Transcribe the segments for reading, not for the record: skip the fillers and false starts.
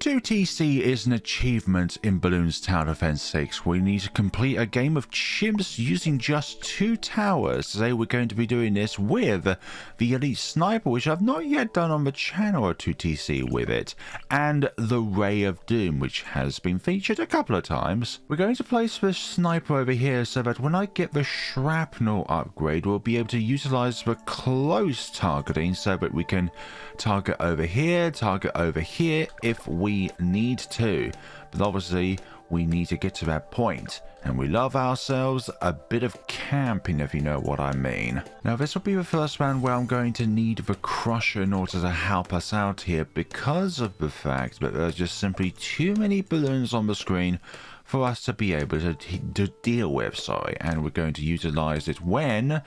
2TC is an achievement in Balloons Tower Defense 6. We need to complete a game of chimps using just 2 towers. Today we're going to be doing this with the Elite Sniper, which I've not yet done on the channel of 2TC with it, and the Ray of Doom, which has been featured a couple of times. We're going to place the Sniper over here so that when I get the Shrapnel upgrade, we'll be able to utilize the close targeting so that we can target over here if we need to. But obviously we need to get to that point, and we love ourselves a bit of camping, if you know what I mean. Now this will be the first round where I'm going to need the Crusher in order to help us out here, because of the fact that there's just simply too many balloons on the screen for us to be able to deal with, and we're going to utilize it when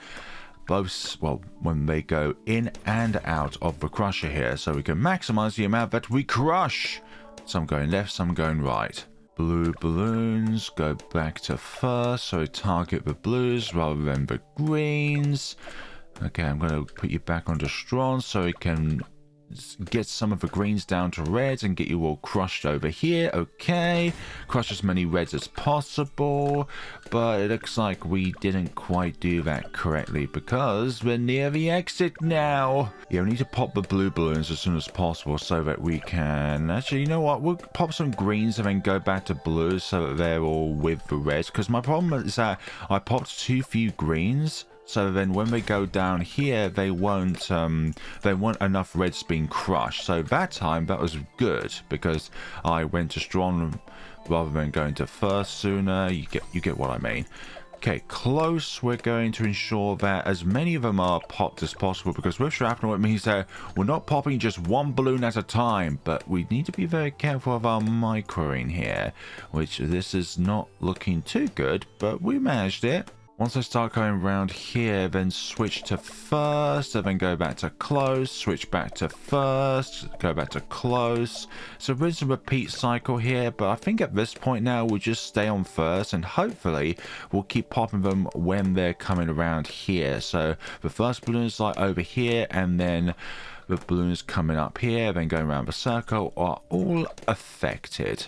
when they go in and out of the Crusher here, so we can maximize the amount that we crush. Some going left, some going right. Blue balloons go back to first, so target the blues rather than the greens. Okay, I'm going to put you back onto strong so we can get some of the greens down to reds and get you all crushed over here. Okay, crush as many reds as possible, but it looks like we didn't quite do that correctly because we're near the exit now. Yeah, we need to pop the blue balloons as soon as possible so that we can actually, you know what, we'll pop some greens and then go back to blues so that they're all with the reds, because my problem is that I popped too few greens. So then when they go down here, they won't enough reds being crushed. So that time, that was good because I went to strong rather than going to first sooner. You get what I mean. Okay, close, we're going to ensure that as many of them are popped as possible, because with shrapnel it means that we're not popping just one balloon at a time, but we need to be very careful of our microing here, which this is not looking too good, but we managed it. Once I start going around here, then switch to first, and then go back to close, switch back to first, go back to close. So there's a repeat cycle here, but I think at this point now we'll just stay on first, and hopefully we'll keep popping them when they're coming around here. So the first balloons like over here, and then the balloons coming up here, then going around the circle are all affected.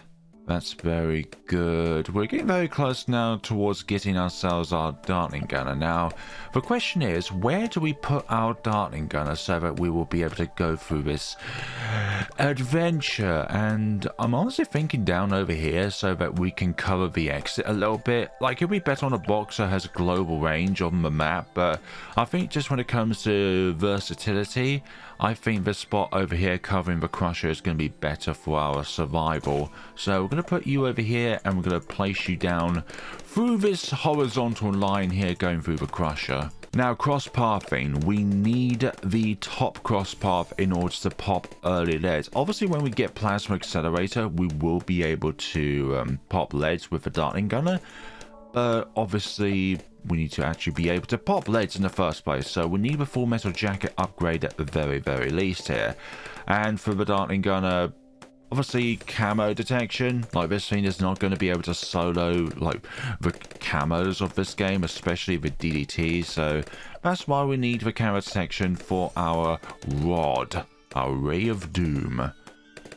That's very good. We're getting very close now towards getting ourselves our Dartling Gunner. Now, the question is, where do we put our Dartling Gunner so that we will be able to go through this adventure? And I'm honestly thinking down over here so that we can cover the exit a little bit. Like, it'd be better on a box that has global range on the map, but I think just when it comes to versatility, I think this spot over here covering the Crusher is going to be better for our survival. So we're going to put you over here, and we're going to place you down through this horizontal line here going through the Crusher. Now, cross pathing, we need the top cross path in order to pop early leads. Obviously, when we get Plasma Accelerator, we will be able to pop leads with the Dartling Gunner. But obviously, we need to actually be able to pop leads in the first place. So we need a full metal jacket upgrade at the very least here. And for the Dartling Gunner, obviously camo detection. Like, this thing is not going to be able to solo like the camos of this game, especially the DDT. So that's why we need the camo detection for our rod, our Ray of Doom.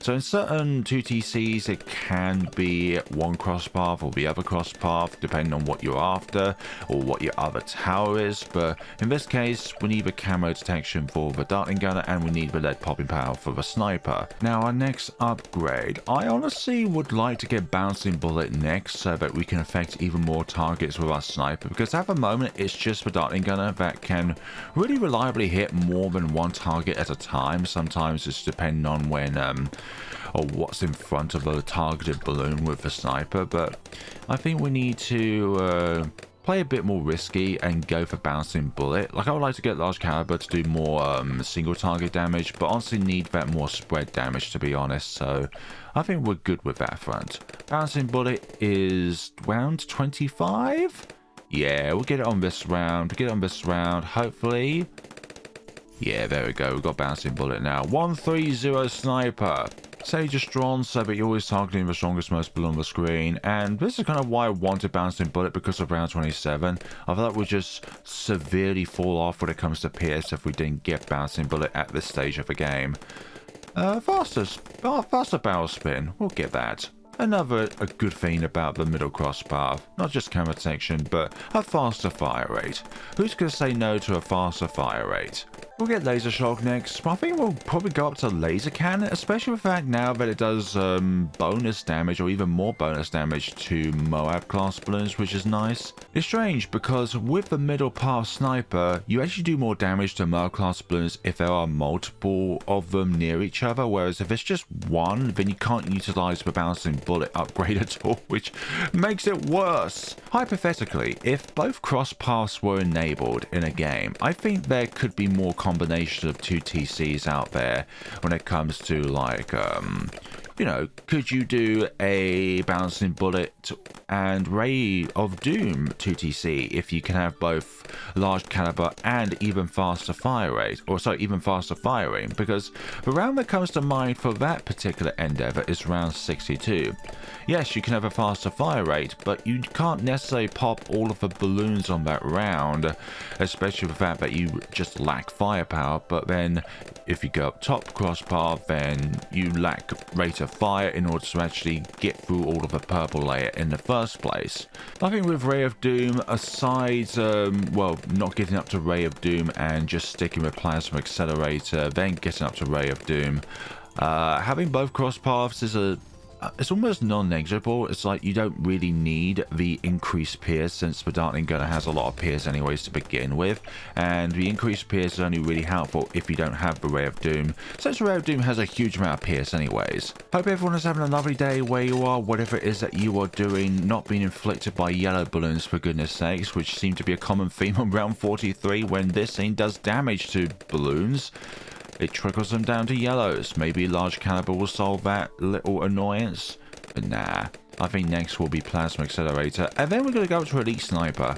So in certain 2TCs, it can be one cross path or the other cross path, depending on what you're after or what your other tower is. But in this case, we need the camo detection for the Dartling Gunner, and we need the lead popping power for the Sniper. Now, our next upgrade, I honestly would like to get Bouncing Bullet next so that we can affect even more targets with our Sniper, because at the moment, it's just the Dartling Gunner that can really reliably hit more than one target at a time. Sometimes it's depending on when or what's in front of a targeted balloon with the Sniper, but I think we need to play a bit more risky and go for Bouncing Bullet. Like, I would like to get large caliber to do more single target damage, but honestly need that more spread damage, to be honest. So I think we're good with that front. Bouncing Bullet is round 25. Yeah, we'll get it on this round. Hopefully. Yeah, there we go. We've got Bouncing Bullet now. 130 Sniper. Sage is strong so that you're always targeting the strongest most balloon on the screen, and this is kind of why I wanted Bouncing Bullet, because of round 27. I thought we'd just severely fall off when it comes to PS if we didn't get Bouncing Bullet at this stage of the game. Faster barrel spin. We'll get that. Another a good thing about the middle crossbar, not just camera detection, but a faster fire rate. Who's going to say no to a faster fire rate? We'll get laser shock next, but I think we'll probably go up to laser cannon, especially with the fact now that it does bonus damage or even more bonus damage to Moab class balloons, which is nice. It's strange because with the middle pass sniper, you actually do more damage to Moab class balloons if there are multiple of them near each other, whereas if it's just one, then you can't utilize the bouncing bullet upgrade at all, which makes it worse. Hypothetically, if both cross paths were enabled in a game, I think there could be more combination of two TCs out there when it comes to like you know, could you do a bouncing bullet and ray of doom 2TC if you can have both large caliber and even faster fire rate, or sorry, even faster firing? Because the round that comes to mind for that particular endeavor is round 62. Yes, you can have a faster fire rate, but you can't necessarily pop all of the balloons on that round, especially with the fact that you just lack firepower. But then if you go up top crossbar, then you lack rate of fire in order to actually get through all of the purple layer in the first place. I think with Ray of Doom, aside, well, not getting up to Ray of Doom and just sticking with Plasma Accelerator, then getting up to Ray of Doom, having both cross paths is it's almost non-negligible. It's like you don't really need the increased pierce, since the Dartling Gunner has a lot of pierce anyways to begin with, and the increased pierce is only really helpful if you don't have the Ray of Doom, since Ray of Doom has a huge amount of pierce anyways. Hope everyone is having a lovely day where you are, whatever it is that you are doing, not being inflicted by yellow balloons for goodness sakes, which seem to be a common theme on round 43 when this thing does damage to balloons. It trickles them down to yellows. Maybe large caliber will solve that little annoyance. But nah, I think next will be Plasma Accelerator. And then we're going to go up to Elite Sniper.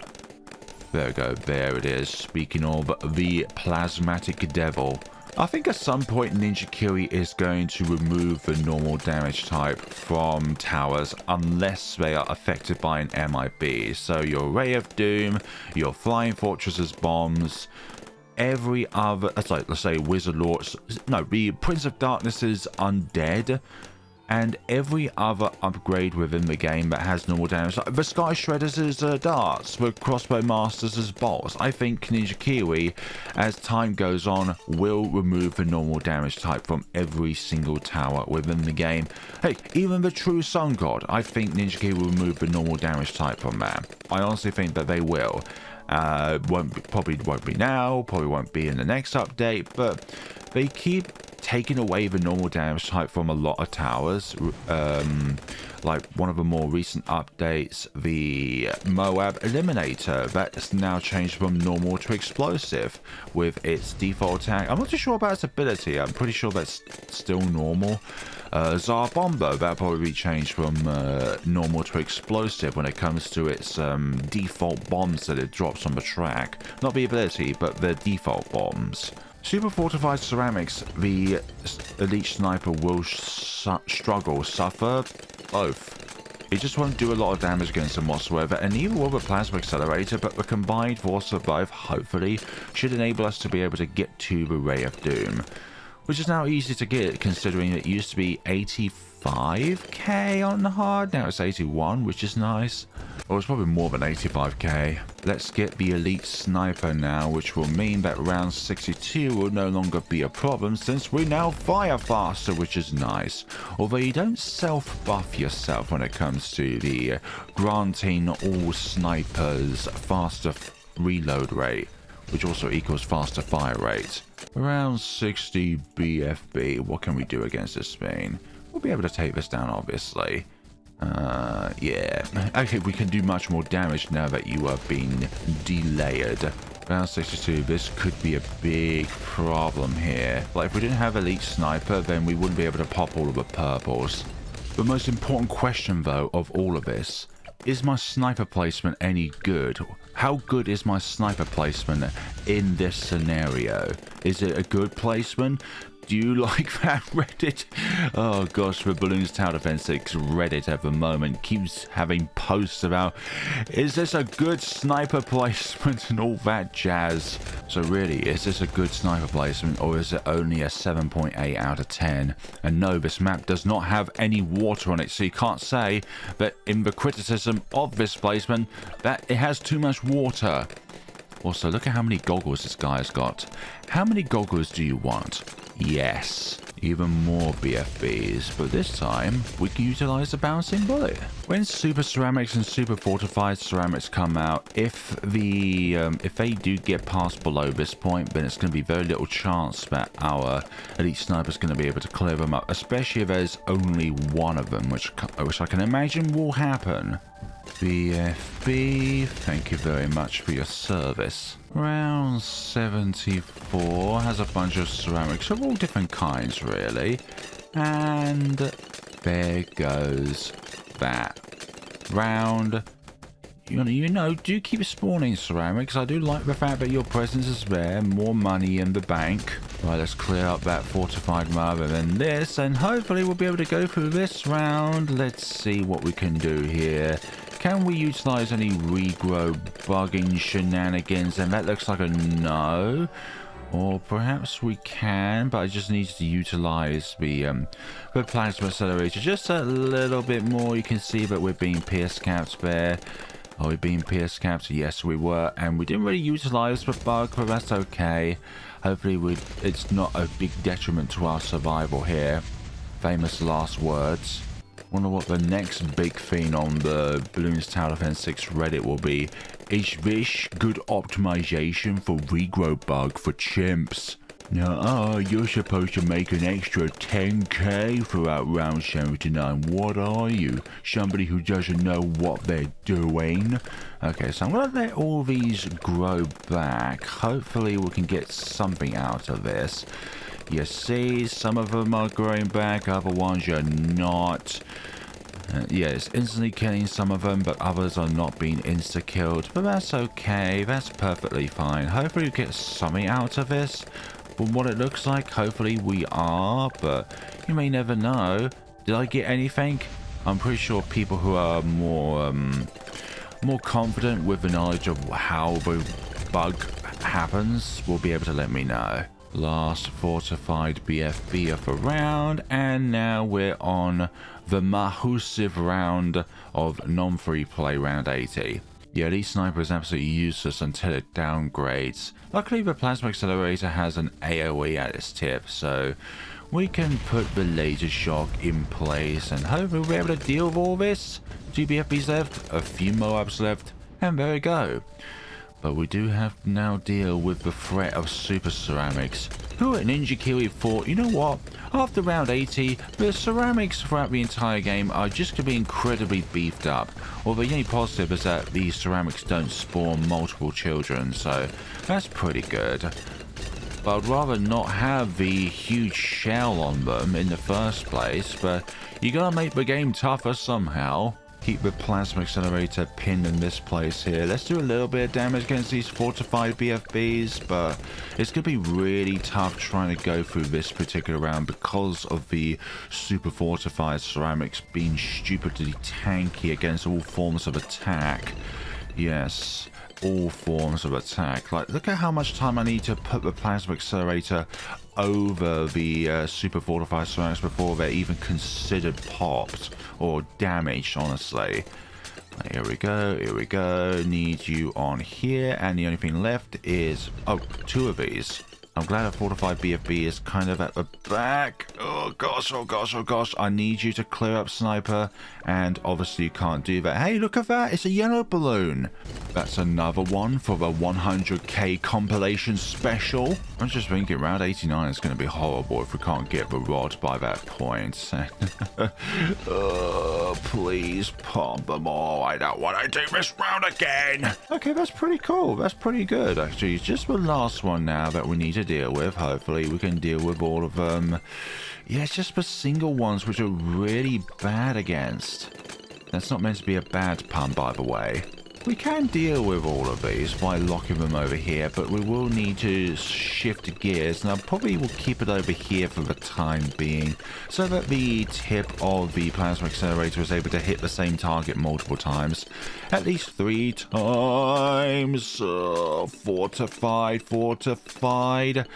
There we go, there it is. Speaking of the Plasmatic Devil. I think at some point Ninja Kiwi is going to remove the normal damage type from towers unless they are affected by an MIB. So your Ray of Doom, your Flying Fortresses bombs, every other, like, let's say Wizard Lord, no, the Prince of Darkness's Undead, and every other upgrade within the game that has normal damage, like the Sky Shredders' darts, the Crossbow Masters' bolts. I think Ninja Kiwi, as time goes on, will remove the normal damage type from every single tower within the game. Hey, even the True Sun God, I think Ninja Kiwi will remove the normal damage type from that. I honestly think that they will. Probably won't be now, probably won't be in the next update, but they keep taking away the normal damage type from a lot of towers. Like one of the more recent updates, the Moab Eliminator, that's now changed from normal to explosive with its default attack. I'm not too sure about its ability, I'm pretty sure that's still normal. Tsar Bomber, that'll probably be changed from normal to explosive when it comes to its default bombs that it drops on the track. Not the ability, but the default bombs. Super Fortified Ceramics, the Elite Sniper will suffer both. It just won't do a lot of damage against them whatsoever, and neither will the Plasma Accelerator, but the combined force of both, hopefully, should enable us to be able to get to the Ray of Doom, which is now easy to get considering it used to be 85k on the hard, now it's 81, which is nice. Or it's probably more than 85k. Let's get the Elite Sniper now, which will mean that round 62 will no longer be a problem since we now fire faster, which is nice. Although you don't self-buff yourself when it comes to the granting all snipers faster reload rate, which also equals faster fire rate. Around 60 BFB, what can we do against this thing? We'll be able to take this down, obviously. Yeah. Okay, we can do much more damage now that you are being delayered. Round 62, this could be a big problem here. Like, if we didn't have Elite Sniper, then we wouldn't be able to pop all of the purples. The most important question, though, of all of this, is my sniper placement any good? How good is my sniper placement in this scenario? Is it a good placement? Do you like that, Reddit? Oh gosh, the Balloons Tower Defense 6 Reddit at the moment keeps having posts about, is this a good sniper placement and all that jazz? So really, is this a good sniper placement, or is it only a 7.8 out of 10? And no, this map does not have any water on it, so you can't say that in the criticism of this placement that it has too much water. Also, look at how many goggles this guy has got. How many goggles do you want? Yes, even more BFBs, but this time we can utilize the bouncing bullet. When super ceramics and super fortified ceramics come out, if they do get past below this point, then it's going to be very little chance that our elite sniper is going to be able to clear them up, especially if there's only one of them, which I can imagine will happen. BFB, thank you very much for your service. Round 74 has a bunch of ceramics of all different kinds, really. And there goes that round. You know, do keep spawning ceramics. I do like the fact that your presence is there. More money in the bank. Right, let's clear up that fortified Moab and then this, and hopefully we'll be able to go through this round. Let's see what we can do here. Can we utilize any regrow bugging shenanigans? And that looks like a no. Or perhaps we can, but I just need to utilize the plasma accelerator just a little bit more. You can see that we're being pierce capped there. Are we being pierce capped? Yes, we were. And we didn't really utilize the bug, but that's okay. Hopefully it's not a big detriment to our survival here. Famous last words. Wonder what the next big thing on the Balloons Tower Defense 6 Reddit will be. Is this good optimization for regrow bug for chimps? Nuh-uh, you're supposed to make an extra 10k throughout round 79. What are you? Somebody who doesn't know what they're doing? Okay, so I'm going to let all these grow back. Hopefully we can get something out of this. You see, some of them are growing back, other ones are not. Yeah, it's instantly killing some of them, but others are not being insta-killed. But that's okay, that's perfectly fine. Hopefully we get something out of this. From what it looks like, hopefully we are, but you may never know. Did I get anything? I'm pretty sure people who are more confident with the knowledge of how the bug happens will be able to let me know. Last fortified BFB of the round, and now we're on the massive round of non-free play round 80. Yeah, Elite Sniper is absolutely useless until it downgrades. Luckily, the Plasma Accelerator has an AoE at its tip, so we can put the Laser Shock in place, and hopefully we'll be able to deal with all this. 2 BFBs left, a few Moabs left, and there we go. But we do have to now deal with the threat of Super Ceramics. Who at Ninja Kiwi thought, you know what, after round 80, the ceramics throughout the entire game are just going to be incredibly beefed up. Although the only positive is that the ceramics don't spawn multiple children, so that's pretty good. But I'd rather not have the huge shell on them in the first place, but you gotta make the game tougher somehow. Keep the Plasma Accelerator pinned in this place here. Let's do a little bit of damage against these fortified BFBs, but it's going to be really tough trying to go through this particular round because of the super fortified ceramics being stupidly tanky against all forms of attack. Yes, all forms of attack. Like, look at how much time I need to put the Plasma Accelerator over the super fortified ceramics before they're even considered popped or damaged, honestly. Here we go, here we go. Need you on here, and the only thing left is, oh, 2 of these. I'm glad a fortified BFB is kind of at the back. Oh gosh, oh gosh, oh gosh. I need you to clear up, Sniper. And obviously you can't do that. Hey, look at that. It's a yellow balloon. That's another one for the 100k compilation special. I'm just thinking round 89 is going to be horrible if we can't get the rod by that point. Please pump them all. I don't want to do this round again. Okay, that's pretty cool. That's pretty good, actually. It's just the last one now that we need to deal with. Hopefully we can deal with all of them. Yeah, it's just the single ones which are really bad against. That's not meant to be a bad pun, by the way. We can deal with all of these by locking them over here, but we will need to shift gears, and I probably will keep it over here for the time being, so that the tip of the plasma accelerator is able to hit the same target multiple times. At least 3 times. Fortified, fortified.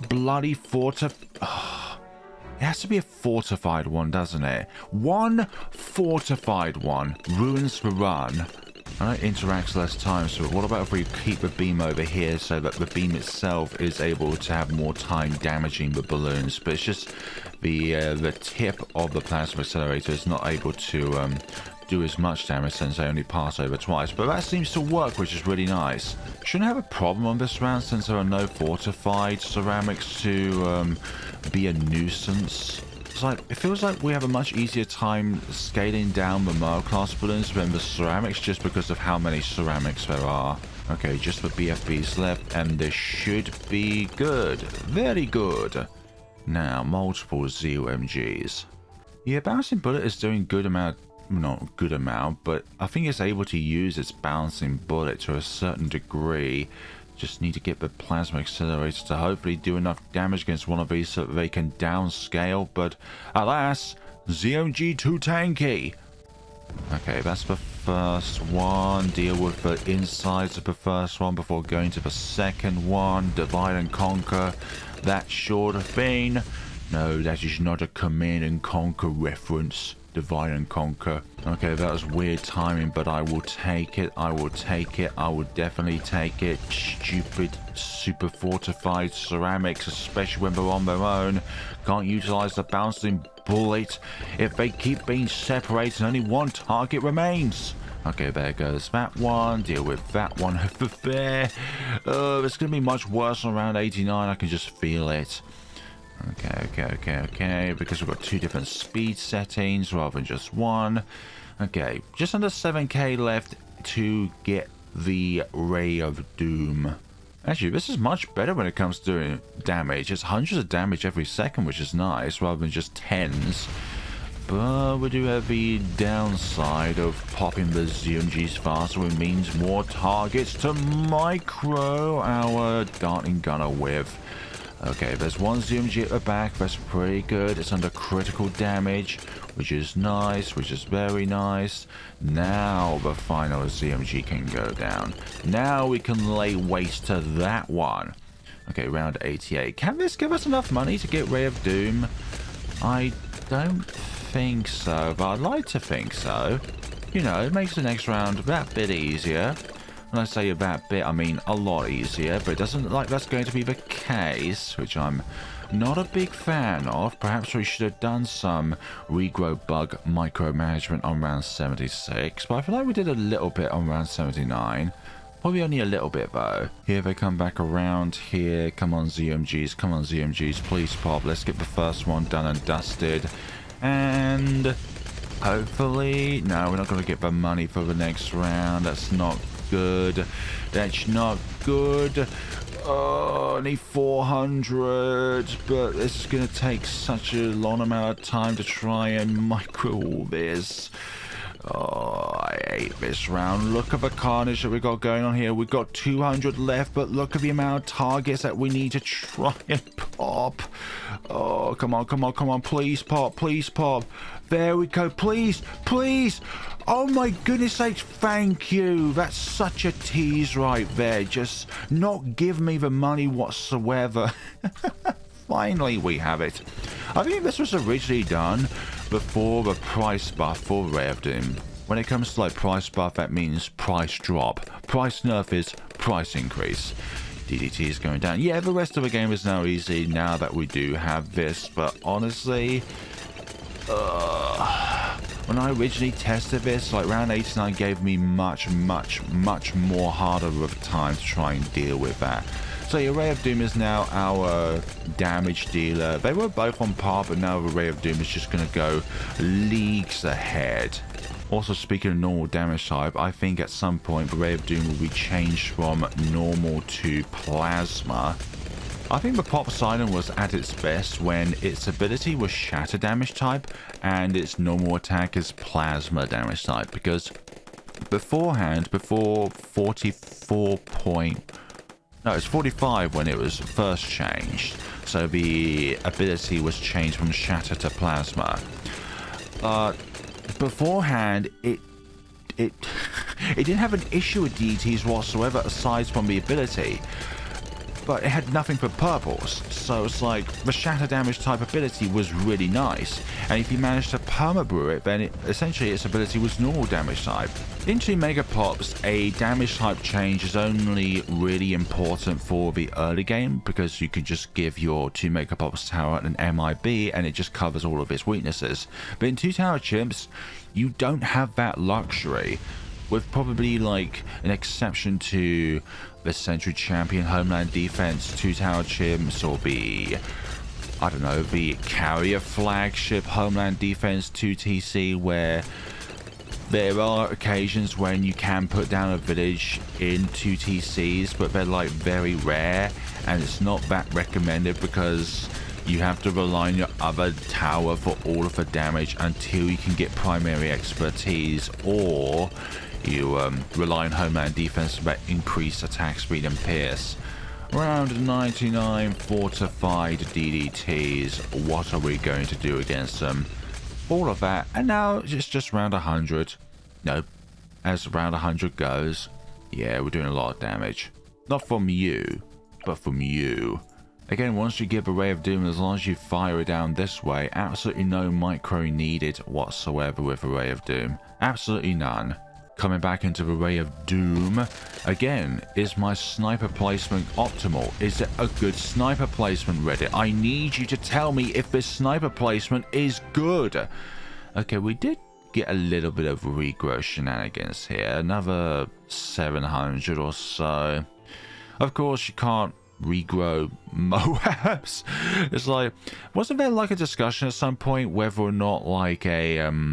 Bloody fortified. It has to be a fortified one, doesn't it? One fortified one ruins the run. I know it interacts less times, but what about if we keep the beam over here so that the beam itself is able to have more time damaging the balloons? But it's just the tip of the plasma accelerator is not able to do as much damage since they only pass over twice. But that seems to work, which is really nice. Shouldn't have a problem on this round since there are no fortified ceramics to be a nuisance. It feels like we have a much easier time scaling down the Moab class balloons than the ceramics, just because of how many ceramics there are. Okay, just the BFBs left, and this should be good. Very good. Now, multiple ZOMGs. Yeah, Bouncing Bullet is doing good amount, not good amount, but I think it's able to use its Bouncing Bullet to a certain degree. Just need to get the plasma accelerator to hopefully do enough damage against one of these so that they can downscale, but alas, ZOMG too tanky. Okay, that's the first one. Deal with the insides of the first one before going to the second one. Divide and conquer. That sort of thing. No, that is not a Command and Conquer reference. Divide and conquer. Okay, that was weird timing, but I will take it. I will take it. I will definitely take it. Stupid, super fortified ceramics, especially when they're on their own, can't utilize the Bouncing Bullet if they keep being separated and only one target remains. Okay, there goes that one. Deal with that one over there. It's going to be much worse on round 89. I can just feel it. Okay. Because we've got 2 different speed settings rather than just one. Okay, just under 7k left to get the Ray of Doom. Actually, this is much better when it comes to doing damage. It's hundreds of damage every second, which is nice, rather than just tens. But we do have the downside of popping the ZOMGs faster, which means more targets to micro our Dartling Gunner with. Okay, there's one ZOMG at the back. That's pretty good. It's under critical damage, which is nice, which is very nice. Now the final ZOMG can go down. Now we can lay waste to that one. Okay, round 88. Can this give us enough money to get Ray of Doom? I don't think so, but I'd like to think so. You know, it makes the next round that bit easier. When I say that bit, I mean a lot easier, but it doesn't look like that's going to be the case, which I'm not a big fan of. Perhaps we should have done some regrow bug micromanagement on round 76, but I feel like we did a little bit on round 79. Probably only a little bit, though. Here they come back around here. Come on, ZOMGs. Come on, ZOMGs. Please pop. Let's get the first one done and dusted. And hopefully... No, we're not going to get the money for the next round. That's not good. That's not good. Oh, only 400, but this is going to take such a long amount of time to try and micro all this. Oh, I hate this round. Look at the carnage that we got going on here. We've got 200 left, but look at the amount of targets that we need to try and pop. Oh, come on, come on, come on. Please pop, please pop. There we go. Please, please. Oh my goodness sakes, thank you. That's such a tease right there. Just not give me the money whatsoever. Finally, we have it. I think this was originally done before the price buff for Ray of Doom. When it comes to like price buff, that means price drop. Price nerf is price increase. DDT is going down. Yeah, the rest of the game is now easy now that we do have this, but honestly, when I originally tested this, like round 89 gave me much more harder of a time to try and deal with that. So your Ray of Doom is now our damage dealer. They were both on par, but now the Ray of Doom is just going to go leagues ahead. Also, speaking of normal damage type, I think at some point the Ray of Doom will be changed from normal to plasma. I think the Pop Siren was at its best when its ability was shatter damage type and its normal attack is plasma damage type, because beforehand, before 44 point... No, it's 45 when it was first changed. So the ability was changed from Shatter to Plasma. Beforehand, it didn't have an issue with DTs whatsoever aside from the ability. But it had nothing for purples, so it's like the shatter damage type ability was really nice, and if you managed to perma-brew it, then essentially its ability was normal damage type. Into Mega Pops, a damage type change is only really important for the early game, because you can just give your 2 Mega Pops tower an MIB and it just covers all of its weaknesses. But in 2 Tower Chimps, you don't have that luxury. With probably like an exception to the Century Champion Homeland Defense 2 Tower Chimps, or the, I don't know, the Carrier Flagship Homeland Defense 2TC, where there are occasions when you can put down a village in 2TCs, but they're like very rare, and it's not that recommended because you have to rely on your other tower for all of the damage until you can get primary expertise, or you rely on Homeland Defense for that increased attack speed and pierce. Round 99 fortified DDTs. What are we going to do against them? All of that. And now it's just round 100. No, as round 100 goes, yeah, we're doing a lot of damage. Not from you, but from you. Again, once you give a Ray of Doom, as long as you fire it down this way, absolutely no micro needed whatsoever with a Ray of Doom. Absolutely none. Coming back into the Ray of Doom, again, is my sniper placement optimal? Is it a good sniper placement, Reddit? I need you to tell me if this sniper placement is good. Okay, we did get a little bit of regrowth shenanigans here. Another 700 or so. Of course, you can't regrow Moabs. It's like, wasn't there like a discussion at some point whether or not like a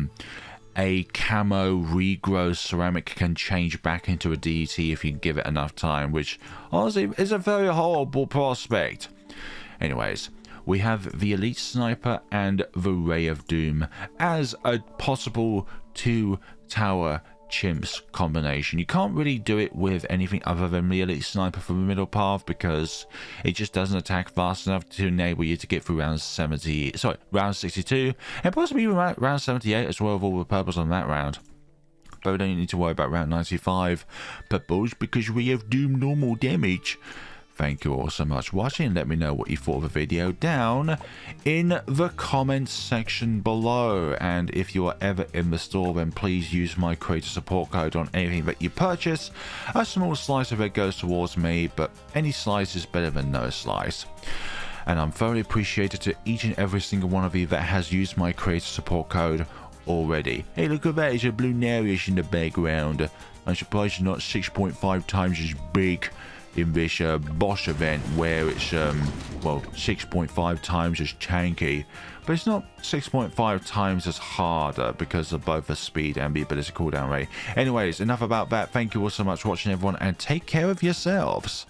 camo regrow ceramic can change back into a DT if you give it enough time, which honestly is a very horrible prospect. Anyways, we have the Elite Sniper and the Ray of Doom as a possible 2 Tower Chimps combination. You can't really do it with anything other than the Elite Sniper from the middle path because it just doesn't attack fast enough to enable you to get through round 62 and possibly even round 78 as well, with all the purples on that round. But we don't need to worry about round 95 purples because we have Doom normal damage. Thank you all so much for watching. Let me know what you thought of the video down in the comments section below. And if you are ever in the store, then please use my creator support code on anything that you purchase. A small slice of it goes towards me, but any slice is better than no slice. And I'm thoroughly appreciated to each and every single one of you that has used my creator support code already. Hey, look at that, it's a blue Narish in the background. I'm surprised it's not 6.5 times as big in this boss event, where it's well, 6.5 times as tanky, but it's not 6.5 times as harder because of both the speed and the ability cooldown rate. Anyways, enough about that. Thank you all so much for watching, everyone, and take care of yourselves.